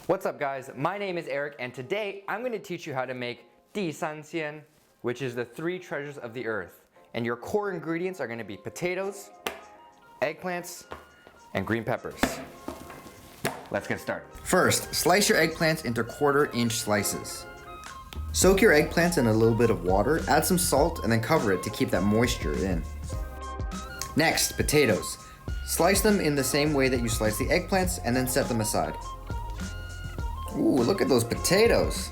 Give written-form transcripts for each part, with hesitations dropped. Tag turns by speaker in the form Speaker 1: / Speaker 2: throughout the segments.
Speaker 1: What's up guys, my name is Eric and today I'm going to teach you how to make 地三鲜, which is the 3 treasures of the earth. And your core ingredients are going to be potatoes, eggplants, and green peppers. Let's get started.
Speaker 2: First, slice your eggplants into 1/4-inch slices. Soak your eggplants in a little bit of water, add some salt, and then cover it to keep that moisture in. Next, potatoes. Slice them in the same way that you slice the eggplants and then set them aside. Ooh, look at those potatoes.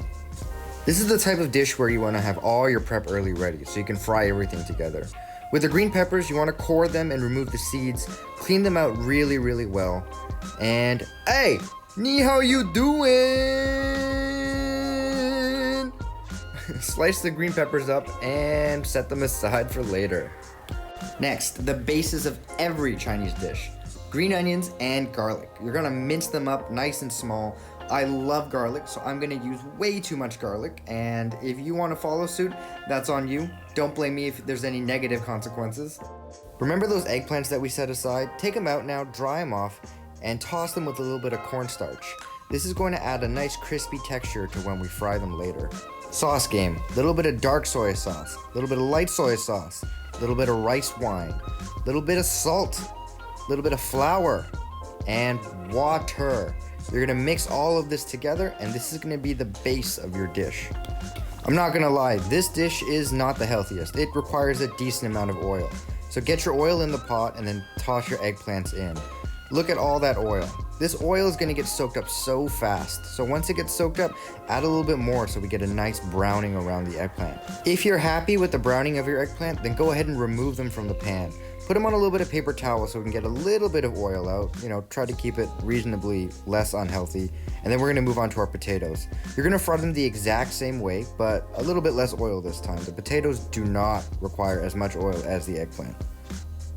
Speaker 2: This is the type of dish where you want to have all your prep early ready so you can fry everything together. With the green peppers, you want to core them and remove the seeds, clean them out really well. And hey, ni how you doing? Slice the green peppers up and set them aside for later. Next, the basis of every Chinese dish, green onions and garlic. You're gonna mince them up nice and small. I love garlic, so I'm gonna use way too much garlic, and if you wanna follow suit, that's on you. Don't blame me if there's any negative consequences. Remember those eggplants that we set aside? Take them out now, dry them off, and toss them with a little bit of cornstarch. This is going to add a nice crispy texture to when we fry them later. Sauce game, little bit of dark soy sauce, little bit of light soy sauce, little bit of rice wine, little bit of salt, little bit of flour, and water. You're gonna mix all of this together, and this is gonna be the base of your dish. I'm not gonna lie, this dish is not the healthiest. It requires a decent amount of oil. So get your oil in the pot and then toss your eggplants in. Look at all that oil. This oil is gonna get soaked up so fast. So once it gets soaked up, add a little bit more so we get a nice browning around the eggplant. If you're happy with the browning of your eggplant, then go ahead and remove them from the pan. Put them on a little bit of paper towel so we can get a little bit of oil out. Try to keep it reasonably less unhealthy. And then we're gonna move on to our potatoes. You're gonna fry them the exact same way, but a little bit less oil this time. The potatoes do not require as much oil as the eggplant.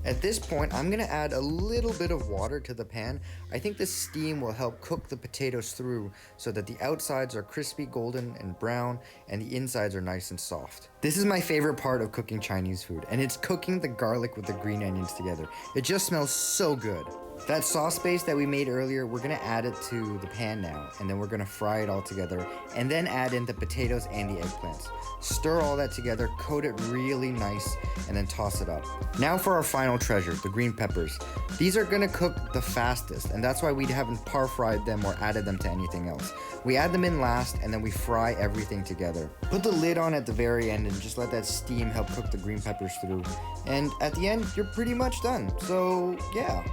Speaker 2: At this point, I'm gonna add a little bit of water to the pan. I think the steam will help cook the potatoes through so that the outsides are crispy, golden, and brown, and the insides are nice and soft. This is my favorite part of cooking Chinese food, and it's cooking the garlic with the green onions together. It just smells so good. That sauce base that we made earlier, we're gonna add it to the pan now, and then we're gonna fry it all together, and then add in the potatoes and the eggplants. Stir all that together, coat it really nice, and then toss it up. Now for our final treasure, the green peppers. These are gonna cook the fastest, and that's why we haven't par-fried them or added them to anything else. We add them in last, and then we fry everything together. Put the lid on at the very end and just let that steam help cook the green peppers through. And at the end, you're pretty much done. So yeah.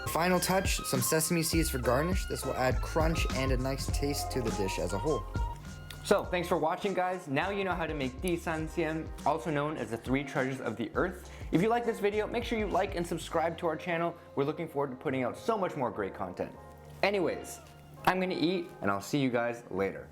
Speaker 2: Final touch, some sesame seeds for garnish. This will add crunch and a nice taste to the dish as a whole.
Speaker 1: So thanks for watching guys. Now you know how to make 地三鲜, also known as the 3 treasures of the earth. If you like this video, make sure you like and subscribe to our channel. We're looking forward to putting out so much more great content. Anyways, I'm gonna eat and I'll see you guys later.